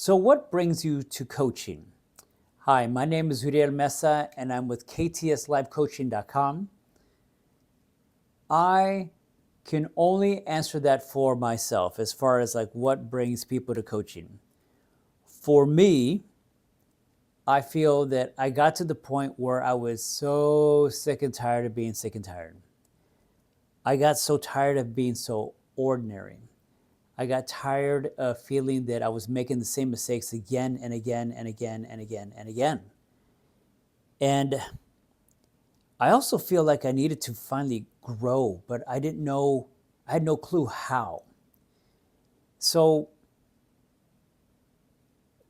So, what brings you to coaching? Hi, my name is Uriel Mesa, and I'm with KTSLiveCoaching.com. I can only answer that for myself as far as like what brings people to coaching. For me, I feel that I got to the point where I was so sick and tired of being sick and tired. I got so tired of being so ordinary. I got tired of feeling that I was making the same mistakes again and again and again and again and again. And I also feel like I needed to finally grow, but I didn't know, I had no clue how. So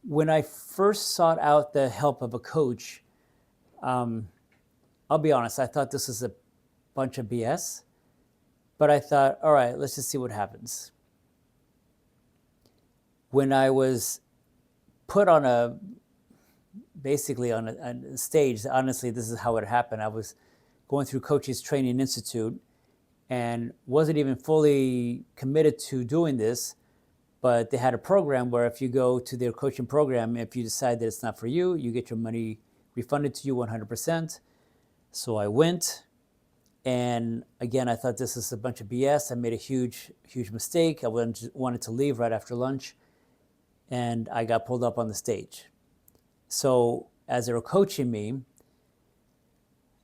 when I first sought out the help of a coach, um, I'll be honest, I thought this was a bunch of BS, but I thought, all right, let's just see what happens. When I was put on basically on a stage, honestly, this is how it happened. I was going through Coaches Training Institute and wasn't even fully committed to doing this, but they had a program where if you go to their coaching program, if you decide that it's not for you, you get your money refunded to you 100%. So I went, and again, I thought this is a bunch of BS. I made a huge mistake. I wanted to leave right after lunch, and I got pulled up on the stage. So as they were coaching me,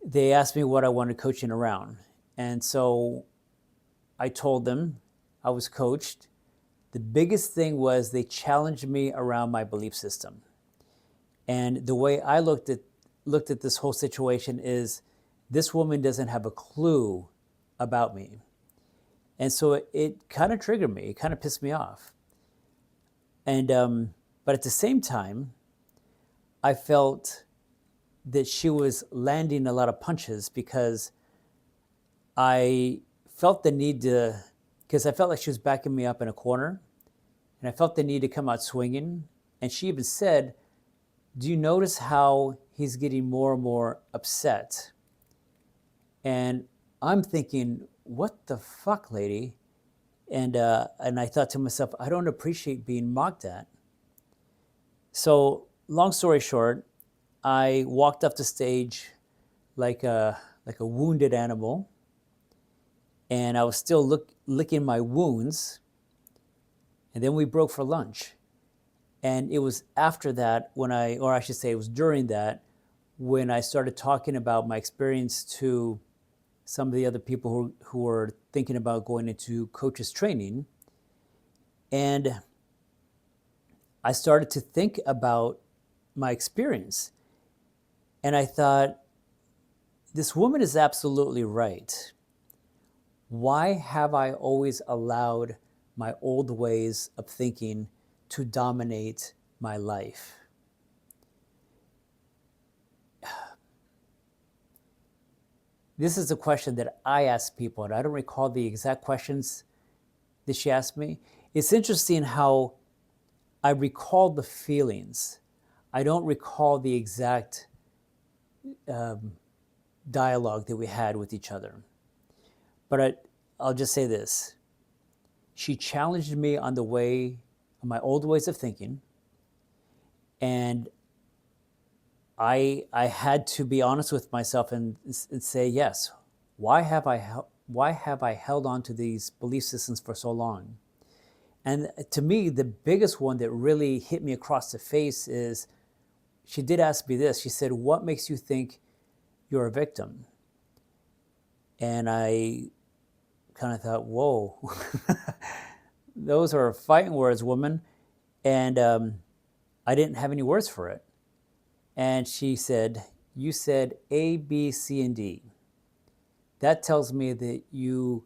they asked me what I wanted coaching around. And so I told them I was coached. The biggest thing was they challenged me around my belief system. And the way I looked at this whole situation is this woman doesn't have a clue about me. And so it kind of triggered me. It kind of pissed me off. And but at the same time, I felt that she was landing a lot of punches because I felt the need to, because I felt like she was backing me up in a corner, and I felt the need to come out swinging. And she even said, do you notice how he's getting more and more upset? And I'm thinking, what the fuck, lady? And I thought to myself, I don't appreciate being mocked at. So long story short, I walked up the stage like a wounded animal, and I was still licking my wounds. And then we broke for lunch. And it was after that when or I should say it was during that, when I started talking about my experience to some of the other people who were thinking about going into coaches training. And I started to think about my experience. And I thought, this woman is absolutely right. Why have I always allowed my old ways of thinking to dominate my life? This is a question that I ask people, and I don't recall the exact questions that she asked me. It's interesting how I recall the feelings. I don't recall the exact dialogue that we had with each other. But I'll just say this. She challenged me on my old ways of thinking, and I had to be honest with myself and say, yes, why have I held on to these belief systems for so long? And to me, the biggest one that really hit me across the face is, she did ask me this. She said, what makes you think you're a victim? And I kind of thought, whoa, those are fighting words, woman. And I didn't have any words for it. And she said, you said A, B, C, and D. That tells me that you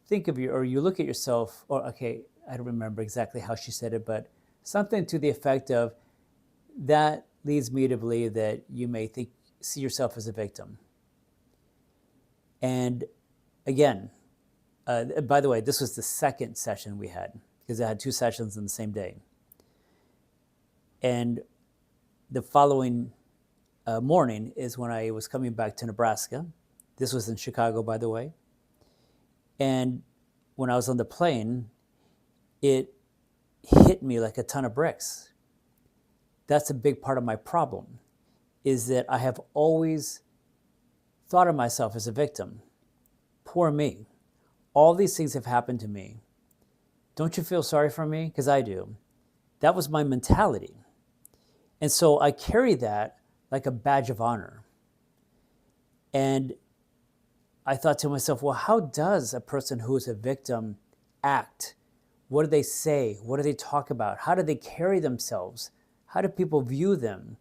think of or you look at yourself, or okay, I don't remember exactly how she said it, but something to the effect of, that leads me to believe that you may see yourself as a victim. And again, by the way, this was the second session we had, because I had 2 sessions in the same day. And the following morning is when I was coming back to Nebraska. This was in Chicago, by the way. And when I was on the plane, it hit me like a ton of bricks. That's a big part of my problem, is that I have always thought of myself as a victim. Poor me. All these things have happened to me. Don't you feel sorry for me? Because I do. That was my mentality. And so I carry that like a badge of honor. And I thought to myself, well, how does a person who is a victim act? What do they say? What do they talk about? How do they carry themselves? How do people view them?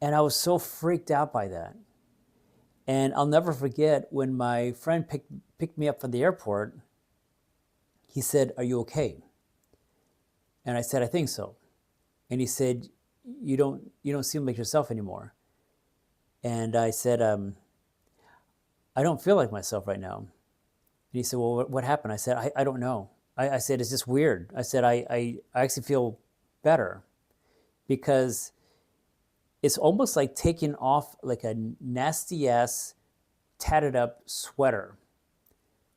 And I was so freaked out by that. And I'll never forget when my friend picked me up from the airport, he said, "Are you okay?" And I said, "I think so." And he said, you don't seem like yourself anymore." And I said, "I don't feel like myself right now." And he said, "Well, what happened?" I said, I don't know. I said, "It's just weird." I said, I actually feel better, because it's almost like taking off like a nasty ass tatted up sweater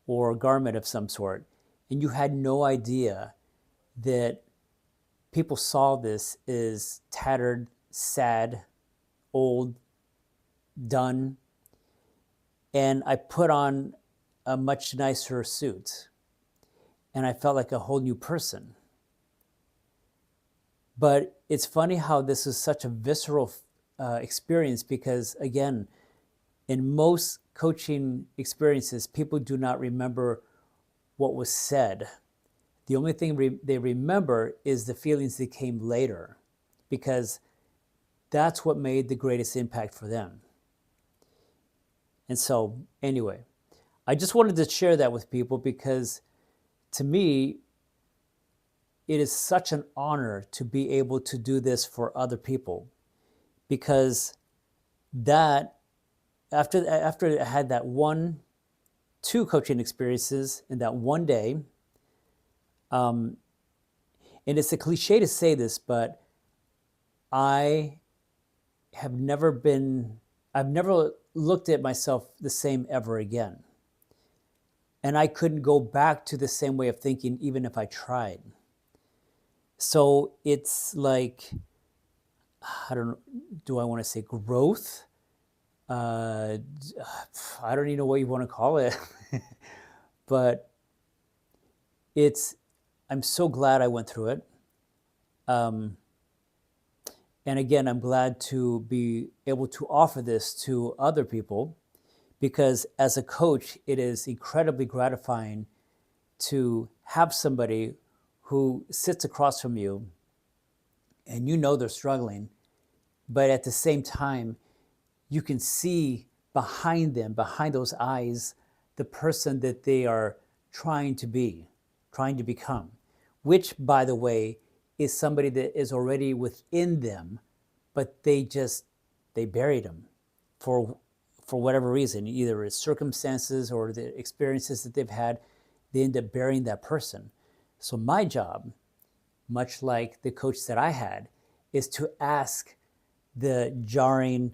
or garment of some sort, and you had no idea that people saw this as tattered, sad, old, done. And I put on a much nicer suit, and I felt like a whole new person. But it's funny how this is such a visceral experience, because, again, in most coaching experiences, people do not remember what was said. The only thing they remember is the feelings that came later, because that's what made the greatest impact for them. And so, anyway, I just wanted to share that with people, because to me, it is such an honor to be able to do this for other people, because that after I had that two coaching experiences in that one day, and it's a cliche to say this, but I've never looked at myself the same ever again. And I couldn't go back to the same way of thinking, even if I tried. So it's like, I don't know, do I want to say growth? I don't even know what you want to call it. But I'm so glad I went through it. And again, I'm glad to be able to offer this to other people, because as a coach, it is incredibly gratifying to have somebody who sits across from you and you know they're struggling, but at the same time, you can see behind them, behind those eyes, the person that they are trying to be, trying to become, which, by the way, is somebody that is already within them, but they buried them for whatever reason, either it's circumstances or the experiences that they've had. They end up burying that person. So my job, much like the coach that I had, is to ask the jarring,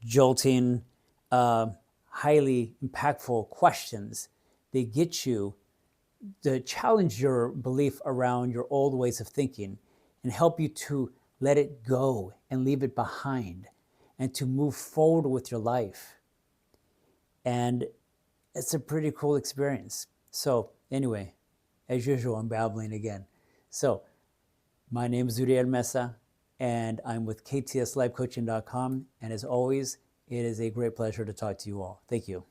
jolting, highly impactful questions. They get you to challenge your belief around your old ways of thinking and help you to let it go and leave it behind and to move forward with your life. And it's a pretty cool experience. So anyway, as usual, I'm babbling again. So my name is Uriel Mesa, and I'm with KTSLifeCoaching.com. And as always, it is a great pleasure to talk to you all. Thank you.